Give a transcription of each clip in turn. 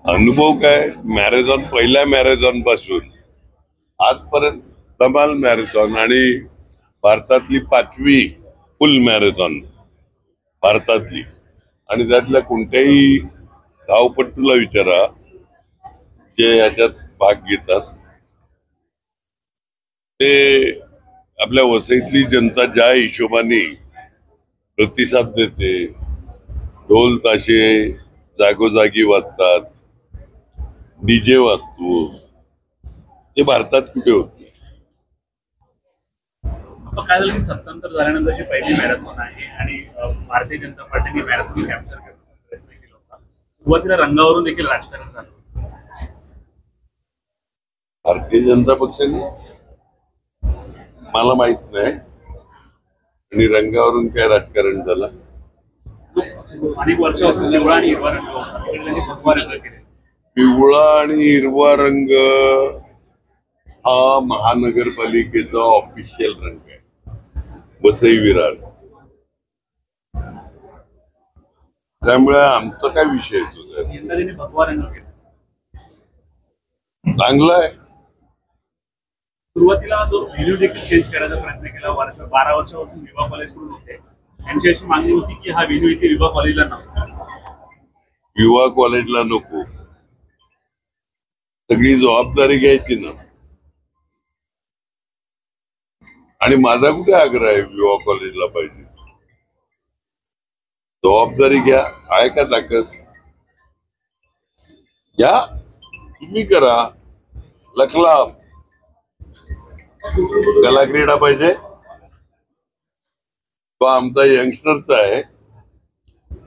अनुभव काय, मॅरेथॉन पहिल्या मॅरेथॉन पासून आजपर्यंत धमाल मॅरेथॉन आणि भारतातली 5वी फुल मॅरेथॉन भारतातली. आणि त्यातल्या कोणत्याही धावपटूला विचारा जे याच्यात भाग घेतात, ते आपल्या वसईतली जनता ज्या हिशोबाने प्रतिसाद देते, ढोल ताशे जागोजागी वाजतात, डीजे वाजतो, ते भारतात कुठे होत नाही. काय झालं की सत्तांतर झाल्यानंतरची पहिली मॅरेथॉन आहे आणि भारतीय जनता पार्टीने मॅरेथॉन कॅप्चर करण्याचा प्रयत्न केला होता. सुरुवातीला रंगावरून देखील राजकारण झालं. भारतीय जनता पक्षाने मला माहित नाही, आणि रंगावरून काय राजकारण झालं. अनेक वर्षापासून पिवळा आणि हिरवा रंग होता, तिकडे भगवा रंग केले. पिवळा आणि हिरवा रंग हा महानगरपालिकेचा ऑफिशियल रंग आहे, वसई विरार. त्यामुळे आमचा काय विषय येतो, यंदा त्यांनी भगवा रंग केला. चांगला आहे. सुरुवातीला जो व्हेन्यू देखील चेंज करायचा प्रयत्न केला. 12 वर्षापासून विवा कॉलेज कडून होते. त्यांची अशी मागणी होती की हा व्हेन्यू इथे विवा कॉलेजला नको, विवा कॉलेजला नको. सगळी जबाबदारी घ्यायची ना. आणि माझा कुठे आग्रह आहे विवा कॉलेजला पाहिजे. जबाबदारी घ्या, आहे का ताकद घ्या, तुम्ही करा. लखलाम कला क्रीडा पाहिजे, तो आमचा यंगस्टरचा आहे,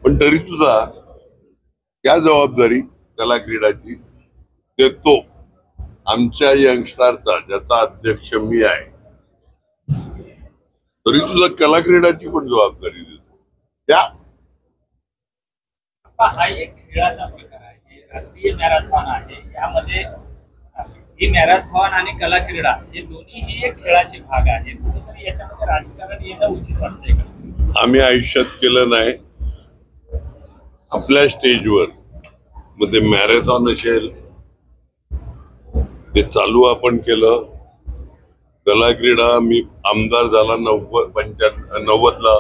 पण तरी सुद्धा क्या जबाबदारी कला क्रीडाची देतो आमच्या यंगस्टरचा, ज्याचा अध्यक्ष मी आहे. तरी सुद्धा कला क्रीडाची पण जबाबदारी देतो त्या. हा एक खेळाचा प्रकार आहे, राष्ट्रीय मॅरेथॉन आहे. यामध्ये ही मॅरेथॉन आणि कला क्रीडा हे दोन्ही एक खेळाचे भाग आहेत. कुठेतरी याच्यामध्ये राजकारण येणं उचित वाटतंय का? आम्ही आयुष्यात केलं नाही. आपल्या स्टेजवर मध्ये मॅरेथॉन असेल ते चालू आपण केलं. कला क्रीडा मी आमदार झाला 90ला,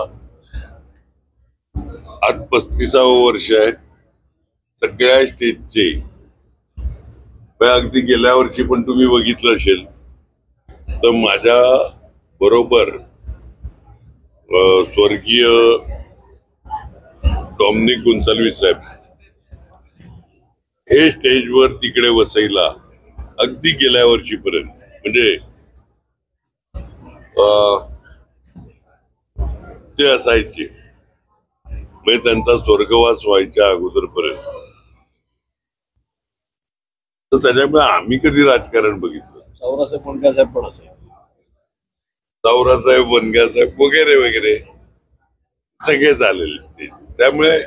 आज 35वं वर्ष आहे. सगळ्या स्टेजचे अगदी गेल्या वर्षी पण तुम्ही बघितलं असेल तर माझ्या बरोबर स्वर्गीय डॉमिनिक गोन्साल्विस साहेब हे स्टेजवर तिकडे वसईला अगदी गेल्या वर्षीपर्यंत, म्हणजे ते असायचे, म्हणजे त्यांचा स्वर्गवास व्हायच्या अगोदरपर्यंत. तर त्याच्यामुळे आम्ही कधी राजकारण बघितलं. सावरासाहेब बनगासाहेब पण असायचे, सावरासाहेब बनगासाहेब वगैरे वगैरे सगळे झालेले स्टेज. त्यामुळे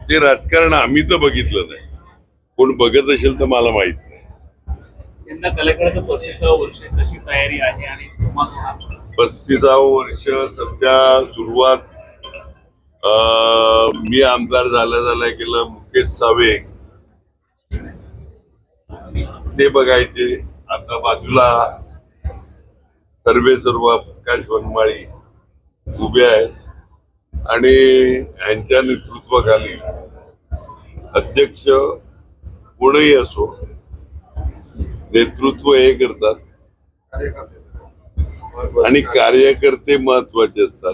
ते राजकारण आम्ही तर बघितलं नाही. कोण बघत असेल तर मला माहित नाही. यंदा कलेक्टरचं 35वं वर्ष, कशी तयारी आहे आणि 35वं वर्ष सध्या सुरुवात मी आमदार झाल्या केलं. मुकेश सावे ते बघायचे. आता बाजूला सर्व प्रकाश वनमाळी उभे आहेत आणि यांच्या नेतृत्वाखाली अध्यक्ष कोणीही असो, नेतृत्व हे करतात आणि कार्यकर्ते महत्वाचे असतात.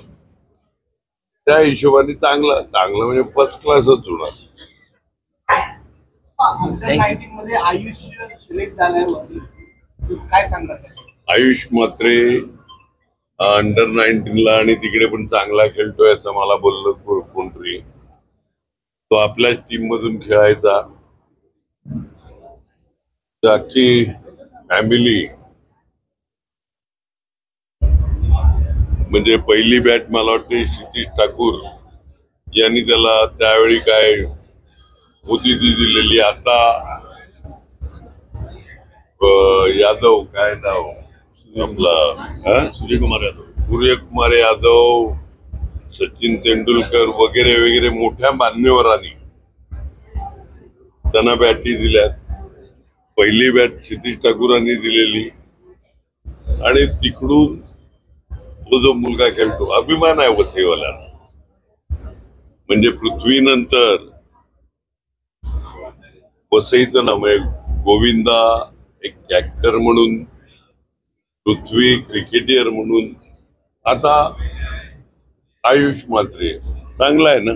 त्या हिशोबाने चांगलं म्हणजे फर्स्ट क्लासच होणार. आयुष म्हात्रे अंडर 19ला आणि तिकडे पण चांगला खेळतोय असं मला बोललं कोणतरी. तो आपल्याच टीम मधून खेळायचा. अख्खी फॅमिली, म्हणजे पहिली बॅट मला वाटते क्षितिज ठाकूर यांनी त्याला त्यावेळी काय होती ती दिलेली. आता यादव, काय नाव आपला, सूर्यकुमार यादव, सचिन तेंडुलकर वगैरे वगैरे मोठ्या मान्यवरांनी त्यांना बॅटी दिल्यात. पहिली बॅट क्षितिज ठाकूरांनी दिलेली आणि तिकडून तो जो मुलगा खेळतो, अभिमान आहे वसईवाल्यांना. म्हणजे पृथ्वीनंतर वसईचं नाव आहे. गोविंदा एक ऍक्टर म्हणून, पृथ्वी क्रिकेटियर म्हणून, आता आयुष म्हात्रे. चांगला आहे ना.